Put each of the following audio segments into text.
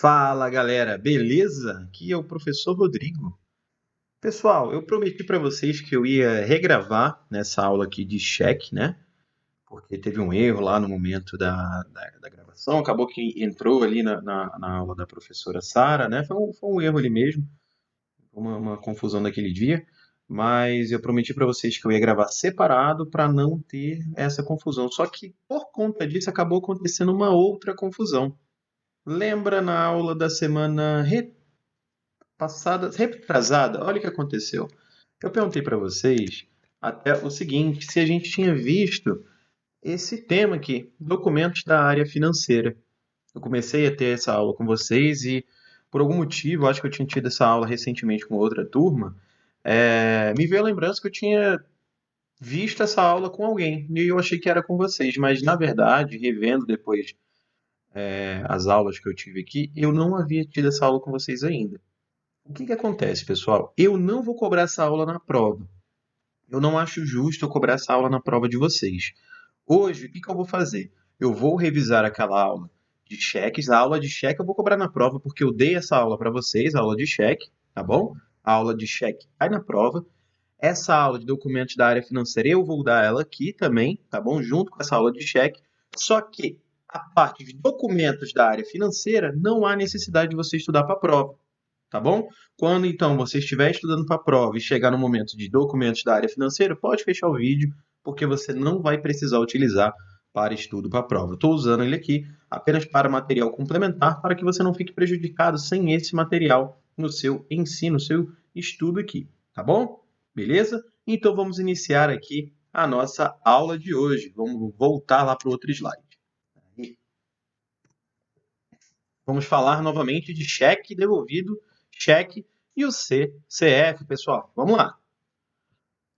Fala galera, beleza? Aqui é o professor Rodrigo. Pessoal, eu prometi para vocês que eu ia regravar nessa aula aqui de cheque, né? Porque teve um erro lá no momento da gravação, acabou que entrou ali na aula da professora Sara, né? Foi um erro ali mesmo, uma confusão daquele dia, mas eu prometi para vocês que eu ia gravar separado para não ter essa confusão. Só que por conta disso acabou acontecendo uma outra confusão. Lembra na aula da semana passada, retrasada, olha o que aconteceu. Eu perguntei para vocês até o seguinte, se a gente tinha visto esse tema aqui, documentos da área financeira. Eu comecei a ter essa aula com vocês e, por algum motivo, acho que eu tinha tido essa aula recentemente com outra turma, me veio a lembrança que eu tinha visto essa aula com alguém e eu achei que era com vocês, mas na verdade, revendo depois as aulas que eu tive aqui, eu não havia tido essa aula com vocês ainda. O que que acontece, pessoal? Eu não vou cobrar essa aula na prova. Eu não acho justo eu cobrar essa aula na prova de vocês. Hoje, o que que eu vou fazer? Eu vou revisar aquela aula de cheques. A aula de cheque eu vou cobrar na prova porque eu dei essa aula para vocês, a aula de cheque, tá bom? A aula de cheque cai na prova. Essa aula de documentos da área financeira eu vou dar ela aqui também, tá bom? Junto com essa aula de cheque. Só que a parte de documentos da área financeira não há necessidade de você estudar para a prova, tá bom? Quando então você estiver estudando para a prova e chegar no momento de documentos da área financeira, pode fechar o vídeo, porque você não vai precisar utilizar para estudo para a prova. Estou usando ele aqui apenas para material complementar, para que você não fique prejudicado sem esse material no seu ensino, no seu estudo aqui, tá bom? Beleza? Então vamos iniciar aqui a nossa aula de hoje. Vamos voltar lá para o outro slide. Vamos falar novamente de cheque devolvido, cheque e o CF, pessoal. Vamos lá.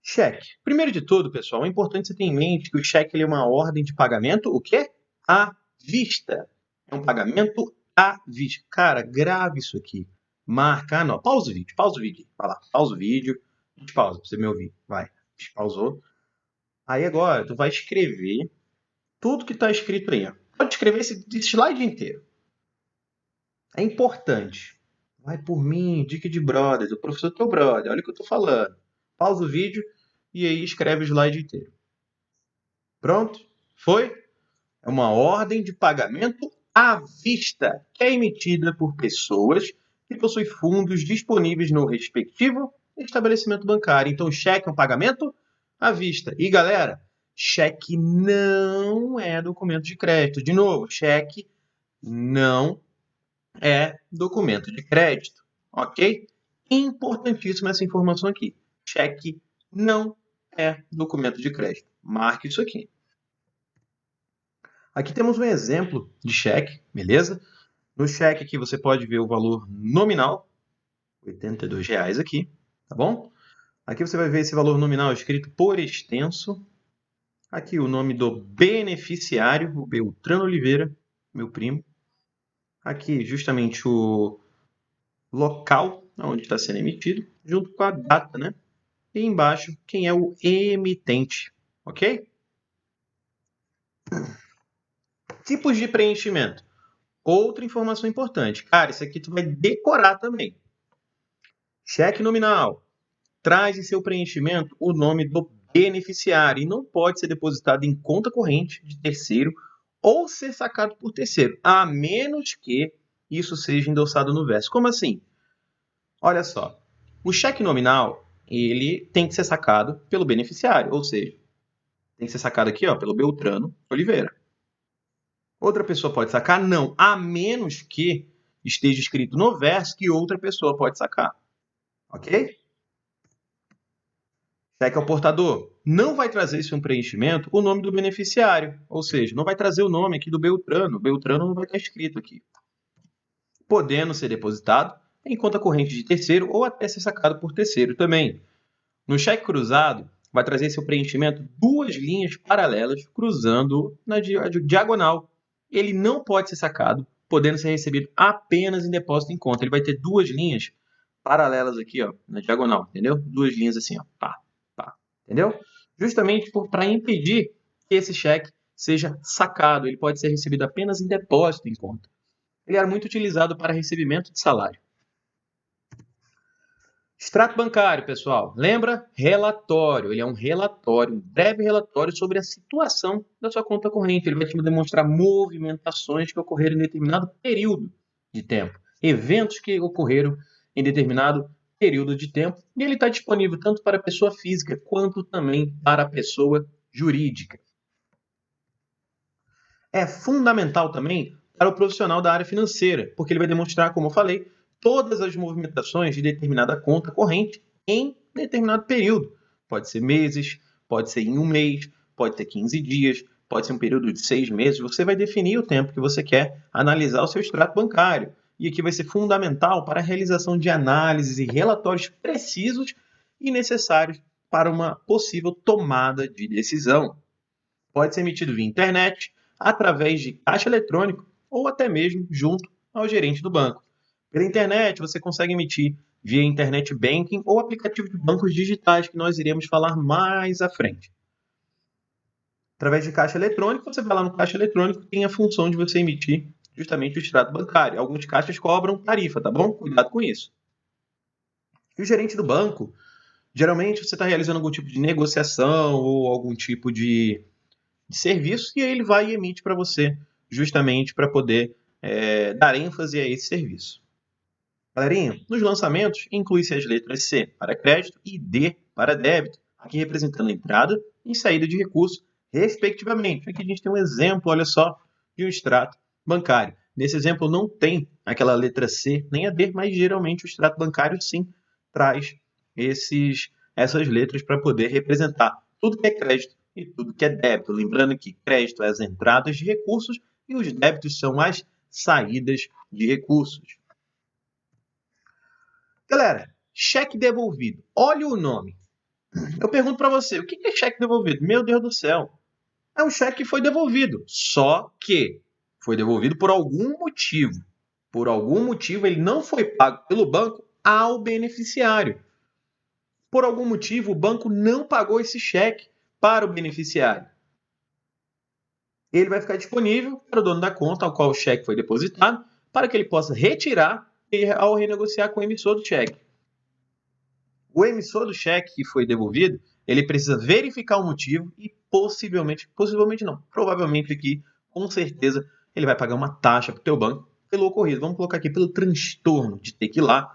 Cheque. Primeiro de tudo, pessoal, é importante você ter em mente que o cheque ele é uma ordem de pagamento, o quê? À vista. É um pagamento à vista. Cara, grave isso aqui. Marca, não. Pausa o vídeo, pausa o vídeo. Vai lá, pausa o vídeo. Pausa pra você me ouvir. Vai. Pausou. Aí agora, tu vai escrever tudo que está escrito aí. Ó. Pode escrever esse slide inteiro. É importante. Vai por mim, dica de brothers, o professor é teu brother, olha o que eu tô falando. Pausa o vídeo e aí escreve o slide inteiro. Pronto? Foi? É uma ordem de pagamento à vista, que é emitida por pessoas que possuem fundos disponíveis no respectivo estabelecimento bancário. Então, cheque é um pagamento à vista. E, galera, cheque não é documento de crédito. De novo, cheque não é documento de crédito, ok? Importantíssima essa informação aqui. Cheque não é documento de crédito. Marque isso aqui. Aqui temos um exemplo de cheque, beleza? No cheque aqui você pode ver o valor nominal, R$ 82 aqui, tá bom? Aqui você vai ver esse valor nominal escrito por extenso. Aqui o nome do beneficiário, o Beltrano Oliveira, meu primo. Aqui justamente o local onde está sendo emitido, junto com a data, né? E embaixo, quem é o emitente, ok? Tipos de preenchimento. Outra informação importante. Cara, isso aqui tu vai decorar também. Cheque nominal. Traz em seu preenchimento o nome do beneficiário e não pode ser depositado em conta corrente de terceiro ou ser sacado por terceiro, a menos que isso seja endossado no verso. Como assim? Olha só, o cheque nominal ele tem que ser sacado pelo beneficiário, ou seja, tem que ser sacado aqui ó, pelo Beltrano Oliveira. Outra pessoa pode sacar? Não, a menos que esteja escrito no verso que outra pessoa pode sacar. Ok? Cheque ao portador. Não vai trazer esse um preenchimento o nome do beneficiário, ou seja, não vai trazer o nome aqui do Beltrano. Beltrano não vai estar escrito aqui. Podendo ser depositado em conta corrente de terceiro ou até ser sacado por terceiro também. No cheque cruzado, vai trazer seu preenchimento duas linhas paralelas cruzando na diagonal. Ele não pode ser sacado, podendo ser recebido apenas em depósito em conta. Ele vai ter duas linhas paralelas aqui, ó, na diagonal, entendeu? Duas linhas assim, ó, pá, pá, entendeu? Justamente para impedir que esse cheque seja sacado. Ele pode ser recebido apenas em depósito em conta. Ele era muito utilizado para recebimento de salário. Extrato bancário, pessoal. Lembra? Relatório. Ele é um relatório, um breve relatório sobre a situação da sua conta corrente. Ele vai te demonstrar movimentações que ocorreram em determinado período de tempo, eventos que ocorreram em determinado período de tempo. E ele está disponível tanto para a pessoa física quanto também para a pessoa jurídica. É fundamental também para o profissional da área financeira, porque ele vai demonstrar, como eu falei, todas as movimentações de determinada conta corrente em determinado período. Pode ser meses, pode ser em um mês, pode ser 15 dias, pode ser um período de 6 meses. Você vai definir o tempo que você quer analisar o seu extrato bancário. E aqui vai ser fundamental para a realização de análises e relatórios precisos e necessários para uma possível tomada de decisão. Pode ser emitido via internet, através de caixa eletrônico ou até mesmo junto ao gerente do banco. Pela internet, você consegue emitir via internet banking ou aplicativo de bancos digitais, que nós iremos falar mais à frente. Através de caixa eletrônico, você vai lá no caixa eletrônico, tem a função de você emitir justamente o extrato bancário. Alguns caixas cobram tarifa, tá bom? Cuidado com isso. E o gerente do banco, geralmente você está realizando algum tipo de negociação ou algum tipo de serviço, e aí ele vai e emite para você, justamente para poder dar ênfase a esse serviço. Galerinha, nos lançamentos, inclui-se as letras C para crédito e D para débito, aqui representando a entrada e saída de recursos, respectivamente. Aqui a gente tem um exemplo, olha só, de um extrato bancário. Nesse exemplo não tem aquela letra C nem a D, mas geralmente o extrato bancário sim traz essas letras para poder representar tudo que é crédito e tudo que é débito. Lembrando que crédito é as entradas de recursos e os débitos são as saídas de recursos. Galera, cheque devolvido. Olha o nome. Eu pergunto para você, o que é cheque devolvido? Meu Deus do céu. É um cheque que foi devolvido. Só que foi devolvido por algum motivo. Por algum motivo ele não foi pago pelo banco ao beneficiário. Por algum motivo o banco não pagou esse cheque para o beneficiário. Ele vai ficar disponível para o dono da conta ao qual o cheque foi depositado, para que ele possa retirar ao renegociar com o emissor do cheque. O emissor do cheque que foi devolvido, ele precisa verificar o motivo e possivelmente não, provavelmente aqui, com certeza, ele vai pagar uma taxa para o teu banco pelo ocorrido. Vamos colocar aqui pelo transtorno de ter que ir lá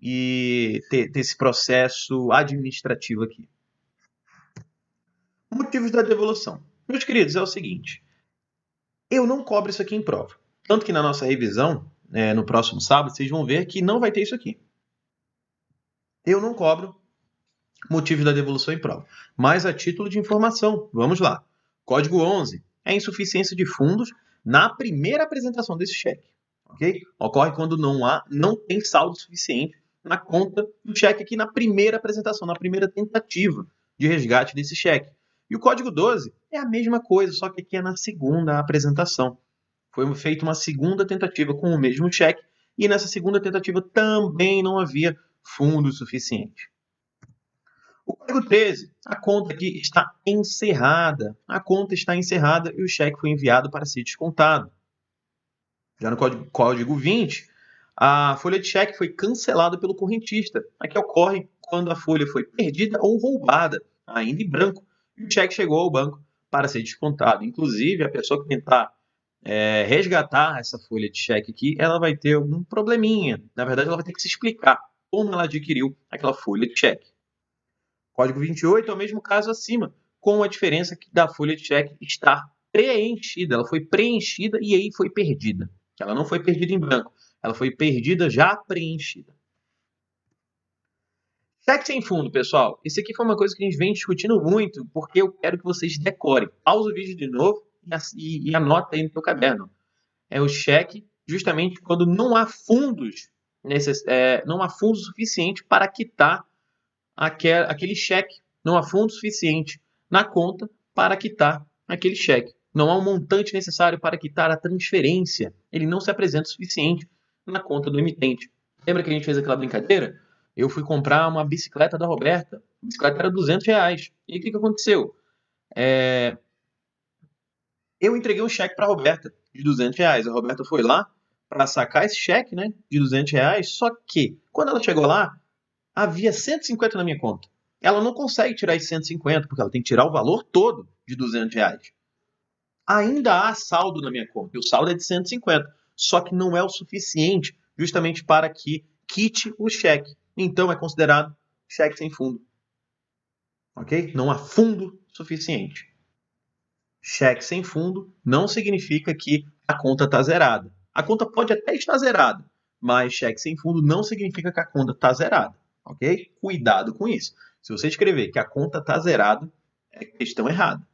e ter esse processo administrativo aqui. Motivos da devolução. Meus queridos, é o seguinte, eu não cobro isso aqui em prova. Tanto que na nossa revisão, no próximo sábado, vocês vão ver que não vai ter isso aqui. Eu não cobro motivos da devolução em prova. Mas a título de informação, vamos lá. Código 11 é insuficiência de fundos na primeira apresentação desse cheque. Okay? Ocorre quando não tem saldo suficiente na conta do cheque aqui na primeira apresentação, na primeira tentativa de resgate desse cheque. E o código 12 é a mesma coisa, só que aqui é na segunda apresentação. Foi feita uma segunda tentativa com o mesmo cheque e nessa segunda tentativa também não havia fundo suficiente. O código 13, a conta aqui está encerrada. A conta está encerrada e o cheque foi enviado para ser descontado. Já no código 20, a folha de cheque foi cancelada pelo correntista. Aqui ocorre quando a folha foi perdida ou roubada, ainda em branco, e o cheque chegou ao banco para ser descontado. Inclusive, a pessoa que tentar resgatar essa folha de cheque aqui, ela vai ter algum probleminha. Na verdade, ela vai ter que se explicar como ela adquiriu aquela folha de cheque. Código 28 é o mesmo caso acima, com a diferença da folha de cheque estar preenchida. Ela foi preenchida e aí foi perdida. Ela não foi perdida em branco, ela foi perdida já preenchida. Cheque sem fundo, pessoal. Isso aqui foi uma coisa que a gente vem discutindo muito, porque eu quero que vocês decorem. Pausa o vídeo de novo e anota aí no seu caderno. É o cheque justamente quando não há fundos, não há fundo suficiente para quitar aquele cheque. Não há fundo suficiente na conta para quitar aquele cheque. Não há um montante necessário para quitar a transferência. Ele não se apresenta o suficiente na conta do emitente. Lembra que a gente fez aquela brincadeira? Eu fui comprar uma bicicleta da Roberta. A bicicleta era R$200. E o que aconteceu? Eu entreguei um cheque para a Roberta de R$200. A Roberta foi lá, para sacar esse cheque, né, de R$ 200, só que, quando ela chegou lá, havia 150 na minha conta. Ela não consegue tirar esses 150, porque ela tem que tirar o valor todo de R$ 200. Ainda há saldo na minha conta, e o saldo é de 150, só que não é o suficiente justamente para que quite o cheque. Então é considerado cheque sem fundo. Ok? Não há fundo suficiente. Cheque sem fundo não significa que a conta está zerada. A conta pode até estar zerada, mas cheque sem fundo não significa que a conta está zerada. Ok? Cuidado com isso. Se você escrever que a conta está zerada, é questão errada.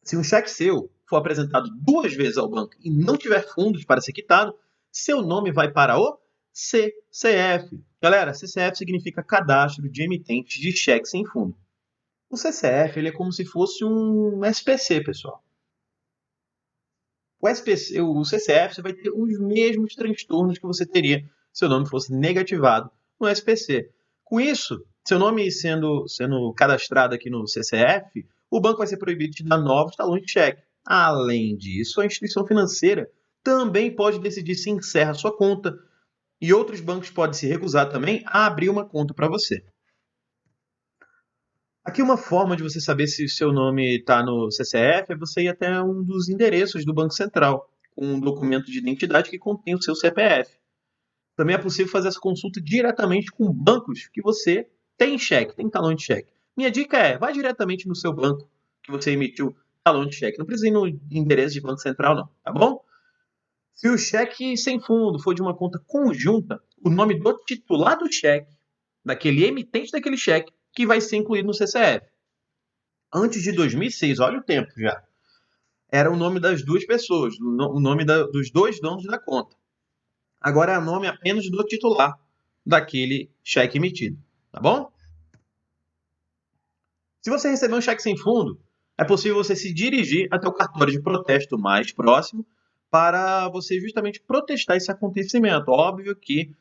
Se um cheque seu for apresentado 2 vezes ao banco e não tiver fundos para ser quitado, seu nome vai para o CCF. Galera, CCF significa Cadastro de Emitentes de Cheque Sem Fundo. O CCF ele é como se fosse um SPC, pessoal. O CCF você vai ter os mesmos transtornos que você teria se seu nome fosse negativado no SPC. Com isso, seu nome sendo cadastrado aqui no CCF, o banco vai ser proibido de dar novos talões de cheque. Além disso, a instituição financeira também pode decidir se encerra sua conta e outros bancos podem se recusar também a abrir uma conta para você. Aqui uma forma de você saber se o seu nome está no CCF é você ir até um dos endereços do Banco Central, com um documento de identidade que contém o seu CPF. Também é possível fazer essa consulta diretamente com bancos que você tem cheque, tem talão de cheque. Minha dica é, vá diretamente no seu banco que você emitiu talão de cheque. Não precisa ir no endereço de Banco Central, não, tá bom? Se o cheque sem fundo for de uma conta conjunta, o nome do titular do cheque, daquele emitente daquele cheque, que vai ser incluído no CCF. Antes de 2006, olha o tempo já, era o nome das duas pessoas, o nome dos dois donos da conta. Agora é o nome apenas do titular daquele cheque emitido, tá bom? Se você receber um cheque sem fundo, é possível você se dirigir até o cartório de protesto mais próximo para você justamente protestar esse acontecimento. Óbvio que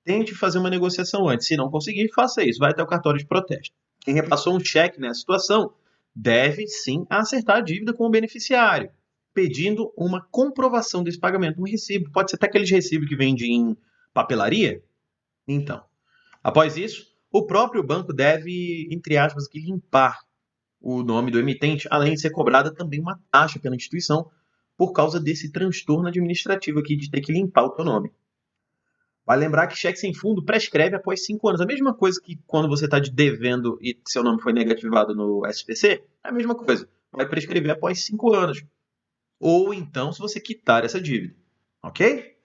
tente fazer uma negociação antes. Se não conseguir, faça isso. Vai até o cartório de protesto. Quem repassou um cheque nessa situação deve sim acertar a dívida com o beneficiário, pedindo uma comprovação desse pagamento, um recibo. Pode ser até aqueles recibos que vendem em papelaria. Então, após isso, o próprio banco deve, entre aspas, limpar o nome do emitente, além de ser cobrada também uma taxa pela instituição por causa desse transtorno administrativo aqui de ter que limpar o teu nome. Vai lembrar que cheque sem fundo prescreve após 5 anos. A mesma coisa que quando você está devendo e seu nome foi negativado no SPC, é a mesma coisa. Vai prescrever após 5 anos. Ou então se você quitar essa dívida. Ok?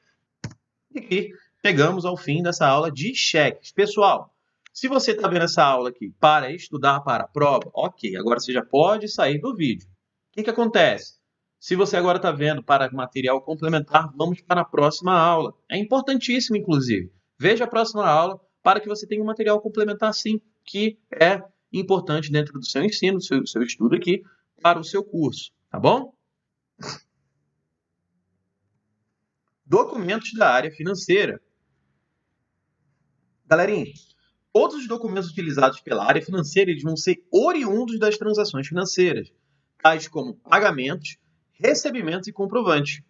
E aqui chegamos ao fim dessa aula de cheques. Pessoal, se você está vendo essa aula aqui para estudar para a prova, ok, agora você já pode sair do vídeo. O que acontece? Se você agora está vendo para material complementar, vamos para a próxima aula. É importantíssimo, inclusive. Veja a próxima aula para que você tenha um material complementar, sim, que é importante dentro do seu ensino, do seu estudo aqui, para o seu curso. Tá bom? Documentos da área financeira. Galerinha, todos os documentos utilizados pela área financeira eles vão ser oriundos das transações financeiras, tais como pagamentos, recebimentos e comprovantes.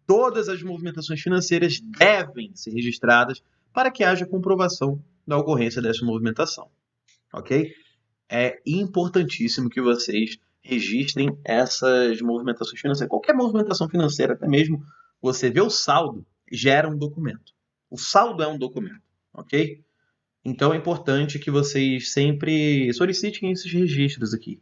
Todas as movimentações financeiras devem ser registradas para que haja comprovação da ocorrência dessa movimentação. Ok? É importantíssimo que vocês registrem essas movimentações financeiras. Qualquer movimentação financeira, até mesmo você vê o saldo, gera um documento. O saldo é um documento, ok? Então é importante que vocês sempre solicitem esses registros aqui.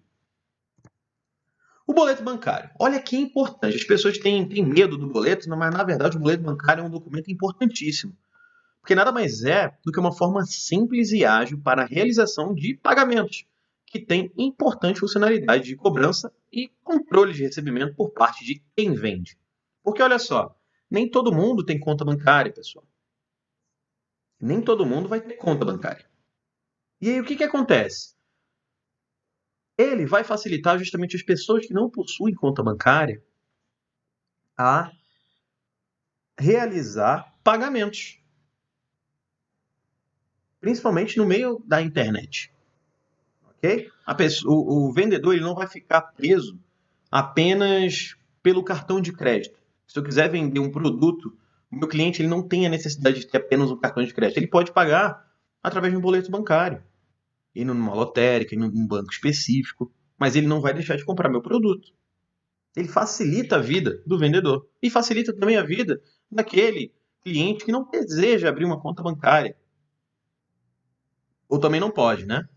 O boleto bancário. Olha que importante. As pessoas têm medo do boleto, mas na verdade o boleto bancário é um documento importantíssimo. Porque nada mais é do que uma forma simples e ágil para a realização de pagamentos, que tem importante funcionalidade de cobrança e controle de recebimento por parte de quem vende. Porque olha só, nem todo mundo tem conta bancária, pessoal. Nem todo mundo vai ter conta bancária. E aí o que acontece? Ele vai facilitar justamente as pessoas que não possuem conta bancária a realizar pagamentos, principalmente no meio da internet. Ok? O vendedor ele não vai ficar preso apenas pelo cartão de crédito. Se eu quiser vender um produto, o meu cliente ele não tem a necessidade de ter apenas um cartão de crédito. Ele pode pagar através de um boleto bancário, indo numa lotérica, indo num banco específico, mas ele não vai deixar de comprar meu produto. Ele facilita a vida do vendedor e facilita também a vida daquele cliente que não deseja abrir uma conta bancária. Ou também não pode, né?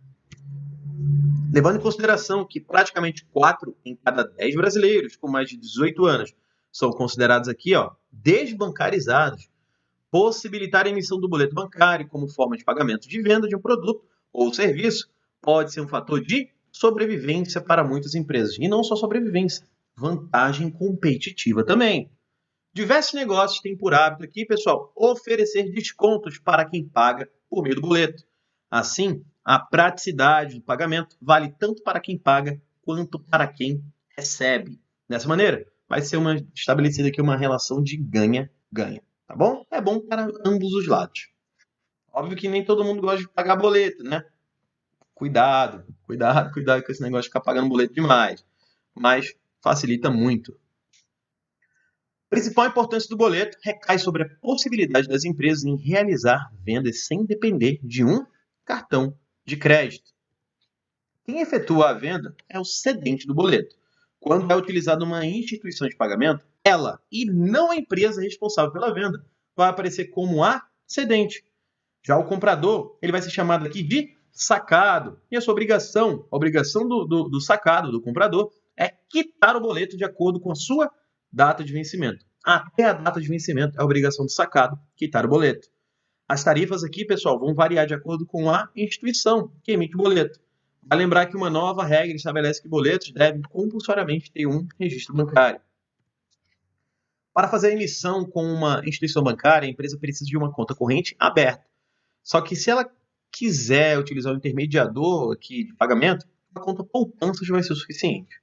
Levando em consideração que praticamente 4 em cada 10 brasileiros com mais de 18 anos são considerados aqui, desbancarizados, possibilitar a emissão do boleto bancário como forma de pagamento de venda de um produto ou serviço pode ser um fator de sobrevivência para muitas empresas. E não só sobrevivência, vantagem competitiva também. Diversos negócios têm por hábito aqui, pessoal, oferecer descontos para quem paga por meio do boleto. Assim, a praticidade do pagamento vale tanto para quem paga quanto para quem recebe. Dessa maneira, vai ser estabelecida aqui uma relação de ganha-ganha, tá bom? É bom para ambos os lados. Óbvio que nem todo mundo gosta de pagar boleto, né? Cuidado com esse negócio de ficar pagando boleto demais. Mas facilita muito. A principal importância do boleto recai sobre a possibilidade das empresas em realizar vendas sem depender de um cartão de crédito. Quem efetua a venda é o cedente do boleto. Quando é utilizada uma instituição de pagamento, ela, e não a empresa responsável pela venda, vai aparecer como a cedente. Já o comprador, ele vai ser chamado aqui de sacado. E a sua obrigação, a obrigação do sacado, do comprador, é quitar o boleto de acordo com a sua data de vencimento. Até a data de vencimento é a obrigação do sacado quitar o boleto. As tarifas aqui, pessoal, vão variar de acordo com a instituição que emite o boleto. Vale lembrar que uma nova regra estabelece que boletos devem compulsoriamente ter um registro bancário. Para fazer a emissão com uma instituição bancária, a empresa precisa de uma conta corrente aberta. Só que se ela quiser utilizar o intermediador aqui de pagamento, a conta poupança já vai ser o suficiente.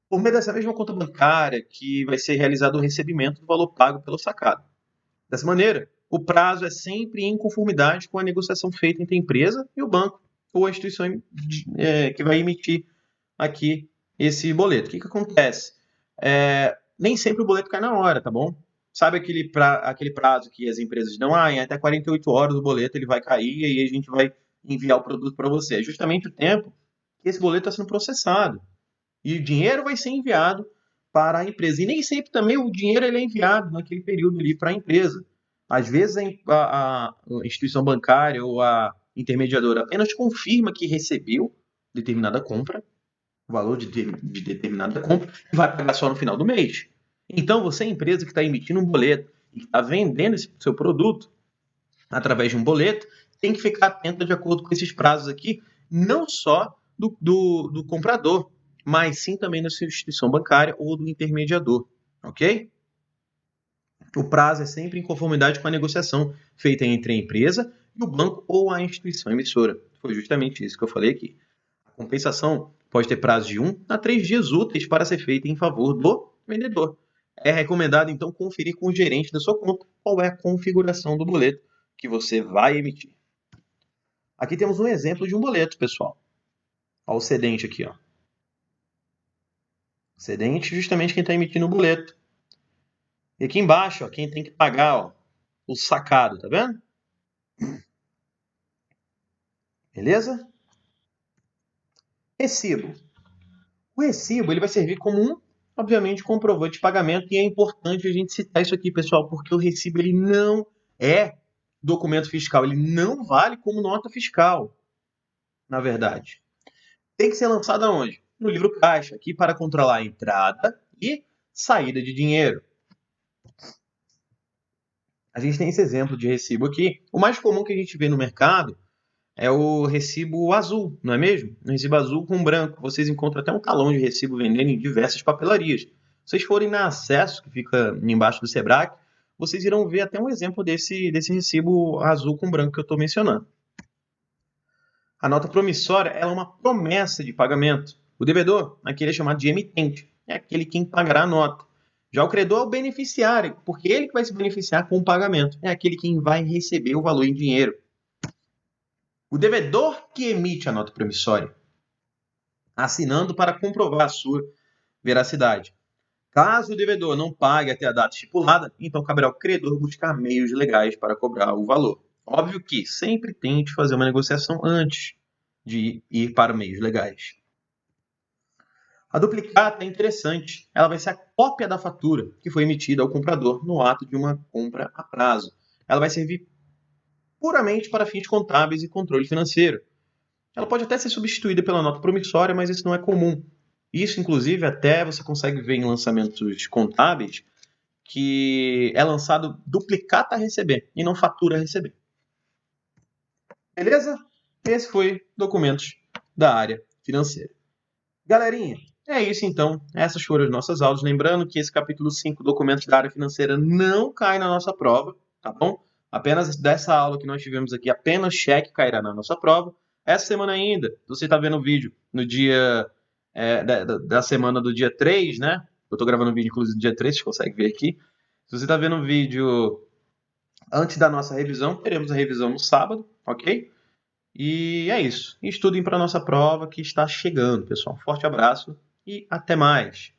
Por meio dessa mesma conta bancária que vai ser realizado o recebimento do valor pago pelo sacado. Dessa maneira, o prazo é sempre em conformidade com a negociação feita entre a empresa e o banco ou a instituição que vai emitir aqui esse boleto. O que acontece? Nem sempre o boleto cai na hora, tá bom? Sabe aquele prazo que as empresas dão? Em até 48 horas o boleto ele vai cair e aí a gente vai enviar o produto para você. É justamente o tempo que esse boleto está sendo processado. E o dinheiro vai ser enviado para a empresa. E nem sempre também o dinheiro ele é enviado naquele período ali para a empresa. Às vezes a instituição bancária ou a intermediadora apenas confirma que recebeu determinada compra, o valor de determinada compra, e vai pagar só no final do mês. Então, você, empresa que está emitindo um boleto e está vendendo esse seu produto através de um boleto, tem que ficar atento de acordo com esses prazos aqui, não só do comprador, mas sim também da sua instituição bancária ou do intermediador, ok? O prazo é sempre em conformidade com a negociação feita entre a empresa e o banco ou a instituição emissora. Foi justamente isso que eu falei aqui. A compensação pode ter prazo de 1 a 3 dias úteis para ser feita em favor do vendedor. É recomendado, então, conferir com o gerente da sua conta qual é a configuração do boleto que você vai emitir. Aqui temos um exemplo de um boleto, pessoal. Olha o cedente aqui, ó. Cedente, justamente quem está emitindo o boleto. E aqui embaixo, ó, quem tem que pagar, o sacado, tá vendo? Beleza? Recibo. O recibo ele vai servir como obviamente, comprovante de pagamento. E é importante a gente citar isso aqui, pessoal, porque o recibo ele não é documento fiscal. Ele não vale como nota fiscal, na verdade. Tem que ser lançado aonde? No livro caixa, aqui para controlar a entrada e saída de dinheiro. A gente tem esse exemplo de recibo aqui. O mais comum que a gente vê no mercado é o recibo azul, não é mesmo? Um recibo azul com branco. Vocês encontram até um talão de recibo vendendo em diversas papelarias. Se vocês forem na Acesso, que fica embaixo do Sebrae, vocês irão ver até um exemplo desse recibo azul com branco que eu estou mencionando. A nota promissória ela é uma promessa de pagamento. O devedor, aquele é chamado de emitente, é aquele quem pagará a nota. Já o credor é o beneficiário, porque ele que vai se beneficiar com o pagamento. É aquele quem vai receber o valor em dinheiro. O devedor que emite a nota promissória, assinando para comprovar a sua veracidade. Caso o devedor não pague até a data estipulada, então caberá ao credor buscar meios legais para cobrar o valor. Óbvio que sempre tente fazer uma negociação antes de ir para meios legais. A duplicata é interessante. Ela vai ser a cópia da fatura que foi emitida ao comprador no ato de uma compra a prazo. Ela vai servir puramente para fins contábeis e controle financeiro. Ela pode até ser substituída pela nota promissória, mas isso não é comum. Isso, inclusive, até você consegue ver em lançamentos contábeis que é lançado duplicata a receber e não fatura a receber. Beleza? Esse foi documentos da área financeira. Galerinha, é isso então. Essas foram as nossas aulas. Lembrando que esse capítulo 5, documentos da área financeira, não cai na nossa prova, tá bom? Apenas dessa aula que nós tivemos aqui, apenas cheque cairá na nossa prova. Essa semana ainda, se você está vendo o vídeo no dia da semana do dia 3, né? Eu estou gravando o vídeo, inclusive, no dia 3, você consegue ver aqui. Se você está vendo o vídeo antes da nossa revisão, teremos a revisão no sábado, ok? E é isso. Estudem para a nossa prova que está chegando, pessoal. Um forte abraço e até mais.